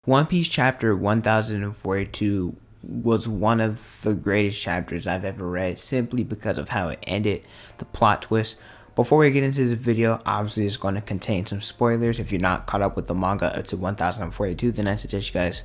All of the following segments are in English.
One Piece chapter 1042 was one of the greatest chapters I've ever read simply because of how it ended, the plot twist. Before we get into this video, obviously it's going to contain some spoilers. If you're not caught up with the manga up to 1042, then I suggest you guys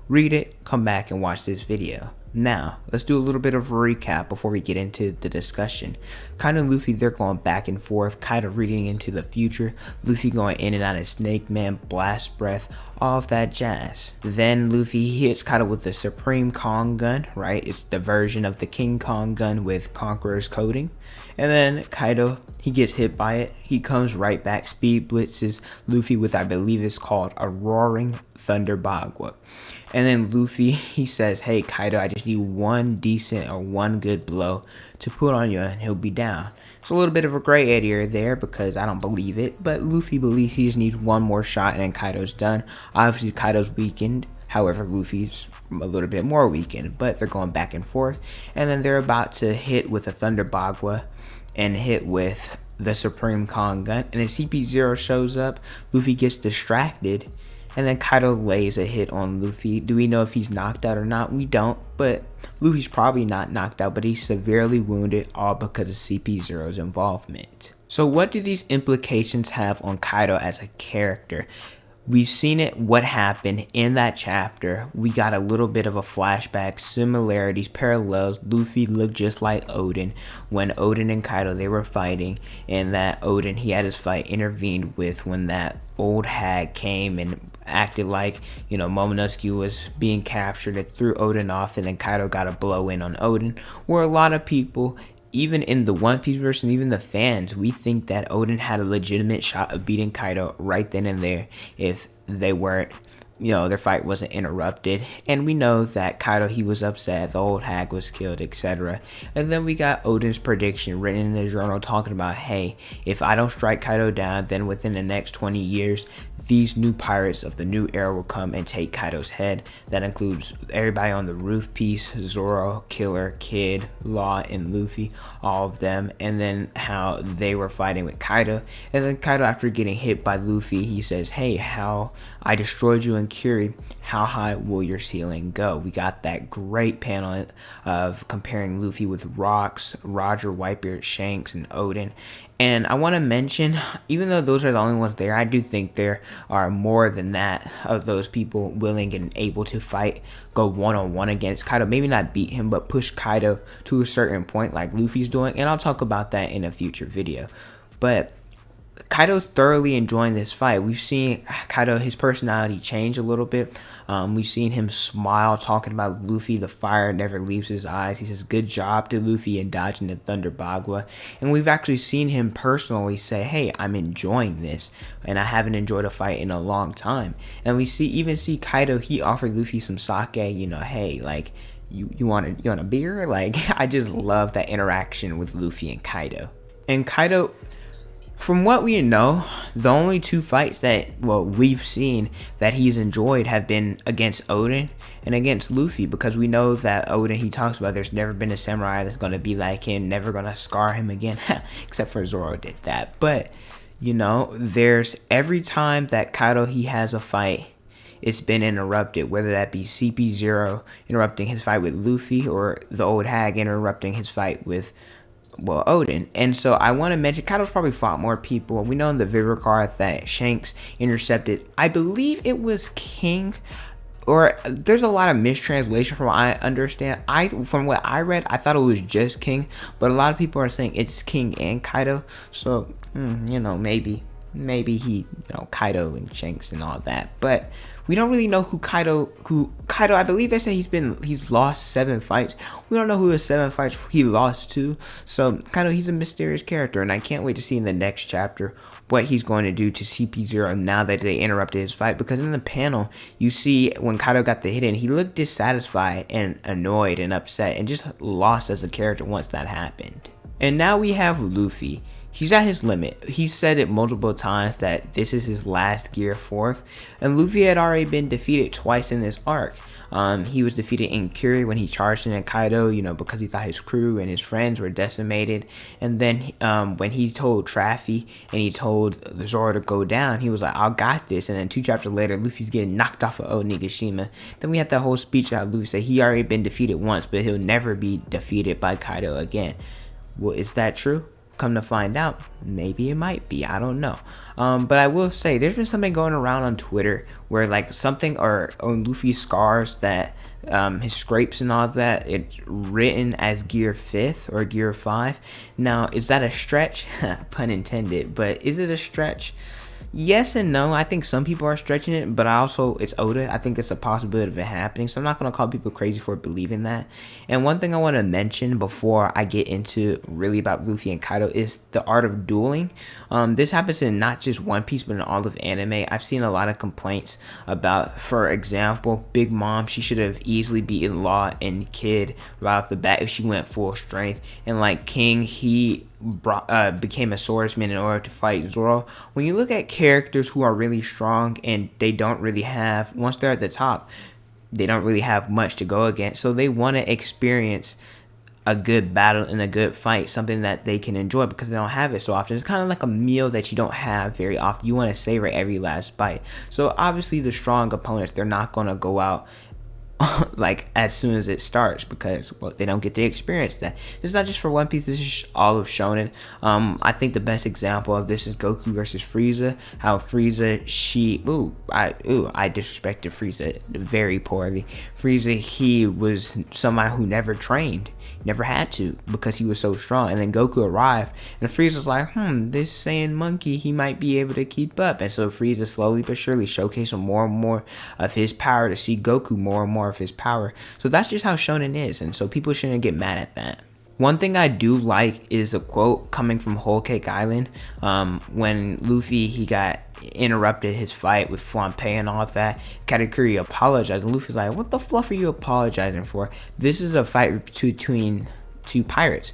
read it, come back and watch this video. Now, let's do a little bit of a recap before we get into the discussion. Kaido and Luffy, they're going back and forth, Kaido reading into the future, Luffy going in and out of Snake Man, Blast Breath, all of that jazz. Then Luffy hits Kaido with the Supreme Kong gun, right? It's the version of the King Kong gun with Conqueror's coating. And then Kaido, he gets hit by it. He comes right back, speed blitzes Luffy with, I believe it's called a Roaring Thunder Bagua. And then Luffy, he says, hey Kaido, I just need one decent or one good blow to put on you and he'll be down. It's a little bit of a gray area there because I don't believe it, but Luffy believes he just needs one more shot and then Kaido's done. Obviously Kaido's weakened, however Luffy's a little bit more weakened, but they're going back and forth. And then they're about to hit with a Thunder Bagua and hit with the Supreme Kong gun, and as CP0 shows up, Luffy gets distracted, and then Kaido lays a hit on Luffy. Do we know if he's knocked out or not? We don't, but Luffy's probably not knocked out, but he's severely wounded, all because of CP0's involvement. So what do these implications have on Kaido as a character? We've seen it, what happened in that chapter. We got a little bit of a flashback, similarities, parallels. Luffy looked just like Odin when Odin and Kaido, they were fighting, and that Odin, he had his fight intervened with when that old hag came and acted like, you know, Momonosuke was being captured. It threw Odin off, and then Kaido got a blow in on Odin, where a lot of people, even in the One Piece verse and even the fans, we think that Odin had a legitimate shot of beating Kaido right then and there if they weren't, you know, their fight wasn't interrupted. And we know that Kaido, he was upset, the old hag was killed, etc. And then we got Odin's prediction written in the journal talking about, hey, if I don't strike Kaido down, then within the next 20 years, these new pirates of the new era will come and take Kaido's head. That includes everybody on the roof piece, Zoro, Killer, Kid, Law, and Luffy, all of them. And then how they were fighting with Kaido. And then Kaido, after getting hit by Luffy, he says, hey, how I destroyed you in Curie, how high will your ceiling go? We got that great panel of comparing Luffy with Rocks, Roger, Whitebeard, Shanks, and Odin. And I want to mention, even though those are the only ones there, I do think there are more than that of those people willing and able to fight, go one-on-one against Kaido. Maybe not beat him, but push Kaido to a certain point like Luffy's doing. And I'll talk about that in a future video. But Kaido's thoroughly enjoying this fight. We've seen Kaido, his personality change a little bit. We've seen him smile, talking about Luffy. The fire never leaves his eyes. He says, good job to Luffy in dodging the Thunder Bagua. And we've actually seen him personally say, hey, I'm enjoying this, and I haven't enjoyed a fight in a long time. And we even see Kaido, he offered Luffy some sake, you know, hey, like, you want a beer? Like, I just love that interaction with Luffy and Kaido. And Kaido, from what we know, the only two fights that, well, we've seen that he's enjoyed have been against Odin and against Luffy, because we know that Odin, he talks about there's never been a samurai that's going to be like him, never going to scar him again, except for Zoro did that. But, you know, there's every time that Kaido, he has a fight, it's been interrupted, whether that be CP0 interrupting his fight with Luffy or the old hag interrupting his fight with, well, Odin. And so I want to mention, Kaido's probably fought more people. We know in the Vivicar that Shanks intercepted, I believe it was King, or there's a lot of mistranslation from what I understand. From what I read, I thought it was just King, but a lot of people are saying it's King and Kaido. So, you know, maybe he, you know, Kaido and Shanks and all that. But we don't really know who Kaido, I believe they say he's lost 7 fights. We don't know who the 7 fights he lost to. So Kaido, he's a mysterious character, and I can't wait to see in the next chapter what he's going to do to CP0 now that they interrupted his fight. Because in the panel, you see when Kaido got the hit in, he looked dissatisfied and annoyed and upset and just lost as a character once that happened. And now we have Luffy. He's at his limit. He's said it multiple times that this is his last Gear 4th, and Luffy had already been defeated twice in this arc. He was defeated in Curie when he charged in Kaido, you know, because he thought his crew and his friends were decimated. And then when he told Traffy and he told Zoro to go down, he was like, I got this. And then 2 chapters later, Luffy's getting knocked off of Onigashima. Then we had that whole speech how Luffy said he already been defeated once, but he'll never be defeated by Kaido again. Well, is that true? Come to find out, maybe it might be. I don't know. But I will say there's been something going around on Twitter where like something or on Luffy's scars that his scrapes and all that, it's written as gear 5th or gear 5. Now, is that a stretch? Pun intended. But is it a stretch? Yes and no. I think some people are stretching it, but it's Oda. I think it's a possibility of it happening. So I'm not going to call people crazy for believing that. And one thing I want to mention before I get into really about Luffy and Kaido is the art of dueling. This happens in not just One Piece, but in all of anime. I've seen a lot of complaints about, for example, Big Mom. She should have easily beaten Law and Kid right off the bat if she went full strength. And like King, he became a swordsman in order to fight Zoro. When you look at characters who are really strong and they don't really have, once they're at the top, they don't really have much to go against, so they want to experience a good battle and a good fight, something that they can enjoy because they don't have it so often. It's kind of like a meal that you don't have very often. You want to savor every last bite. So obviously the strong opponents, they're not going to go out like as soon as it starts because they don't get to experience that. This is not just for One Piece, this is all of shonen. I think the best example of this is Goku versus Frieza. How Frieza, I disrespected Frieza very poorly. Frieza, he was somebody who never trained, never had to because he was so strong. And then Goku arrived and Frieza's like, this Saiyan monkey, he might be able to keep up. And so Frieza slowly but surely showcasing more and more of his power to see Goku more and more of his power. So that's just how shonen is, and so people shouldn't get mad at that. One thing I do like is a quote coming from Whole Cake Island when Luffy, he got interrupted his fight with Flampe and all that. Katakuri apologized and Luffy's like, what the fluff are you apologizing for? This is a fight between 2 pirates.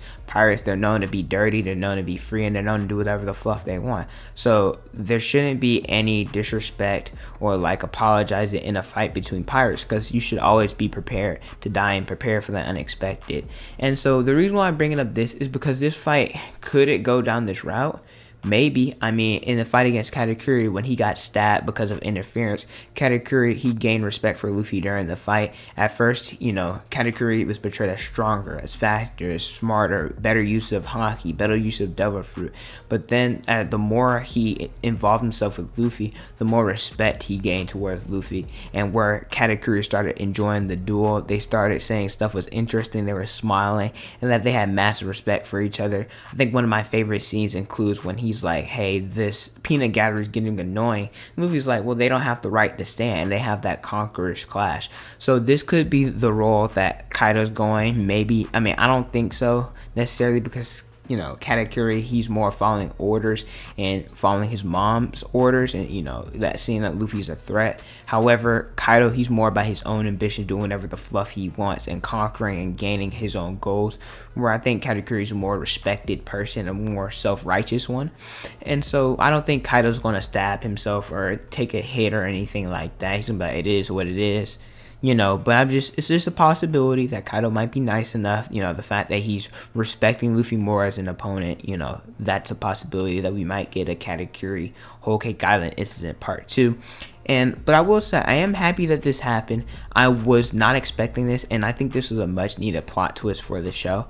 They're known to be dirty, they're known to be free, and they're known to do whatever the fluff they want. So there shouldn't be any disrespect or like apologizing in a fight between pirates, because you should always be prepared to die and prepare for the unexpected. And so the reason why I'm bringing up this is because this fight, could it go down this route? Maybe. I mean, in the fight against Katakuri, when he got stabbed because of interference, Katakuri, he gained respect for Luffy during the fight. At first, you know, Katakuri was portrayed as stronger, as faster, as smarter, better use of haki, better use of devil fruit. But then the more he involved himself with Luffy, the more respect he gained towards Luffy. And where Katakuri started enjoying the duel, they started saying stuff was interesting, they were smiling, and that they had massive respect for each other. I think one of my favorite scenes includes when he's like, hey, this peanut gallery is getting annoying. Luffy's like, well, they don't have the right to stand. They have that conqueror's clash. So this could be the role that Kaido's going. Maybe. I mean, I don't think so necessarily because, you know, Katakuri, he's more following orders and following his mom's orders, and, you know, that seeing that Luffy's a threat. However, Kaido, he's more about his own ambition, doing whatever the fluff he wants and conquering and gaining his own goals, where I think Katakuri's a more respected person, a more self-righteous one. And so I don't think Kaido's going to stab himself or take a hit or anything like that. He's going to be like, it is what it is. You know, but it's just a possibility that Kaido might be nice enough. You know, the fact that he's respecting Luffy more as an opponent, you know, that's a possibility that we might get a Katakuri Whole Cake Island incident part 2. But I will say, I am happy that this happened. I was not expecting this, and I think this was a much needed plot twist for the show.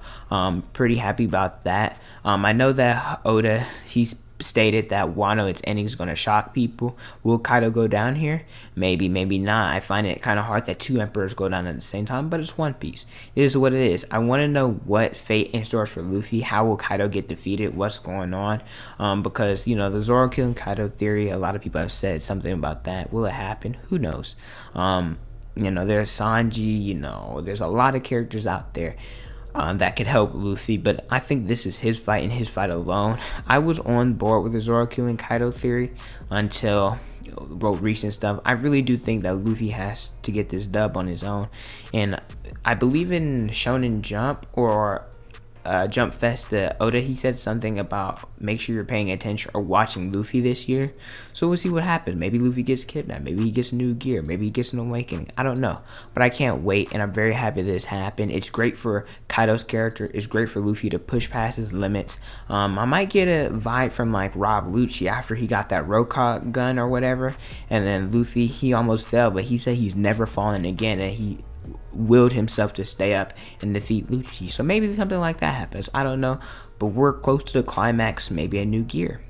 Pretty happy about that. I know that Oda, he's stated that Wano, its ending is going to shock people. Will Kaido go down here? Maybe, maybe not. I find it kind of hard that 2 emperors go down at the same time, but it's One Piece. It is what it is. I want to know what fate in stores for Luffy. How will Kaido get defeated? What's going on? Because, you know, the Zoro killing Kaido theory, a lot of people have said something about that. Will it happen? Who knows? You know, there's Sanji, you know, there's a lot of characters out there that could help Luffy, but I think this is his fight and his fight alone. I was on board with the Zoro killing Kaido theory until wrote recent stuff. I really do think that Luffy has to get this dub on his own, and I believe in Shonen Jump or Jump Fest to Oda, he said something about make sure you're paying attention or watching Luffy this year. So we'll see what happens. Maybe Luffy gets kidnapped. Maybe he gets new gear. Maybe he gets an awakening. I don't know. But I can't wait, and I'm very happy this happened. It's great for Kaido's character. It's great for Luffy to push past his limits. I might get a vibe from like Rob Lucci after he got that Rokock gun or whatever. And then Luffy, he almost fell, but he said he's never fallen again, and he willed himself to stay up and defeat Lucci. So maybe something like that happens. I don't know, but we're close to the climax. Maybe a new gear.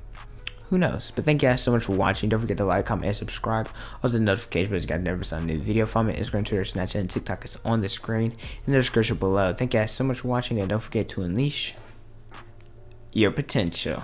Who knows? But thank you guys so much for watching. Don't forget to like, comment, and subscribe. Also, the notification bell so you guys never saw a new video from it. Instagram, Twitter, Snapchat, and TikTok is on the screen in the description below. Thank you guys so much for watching, and don't forget to unleash your potential.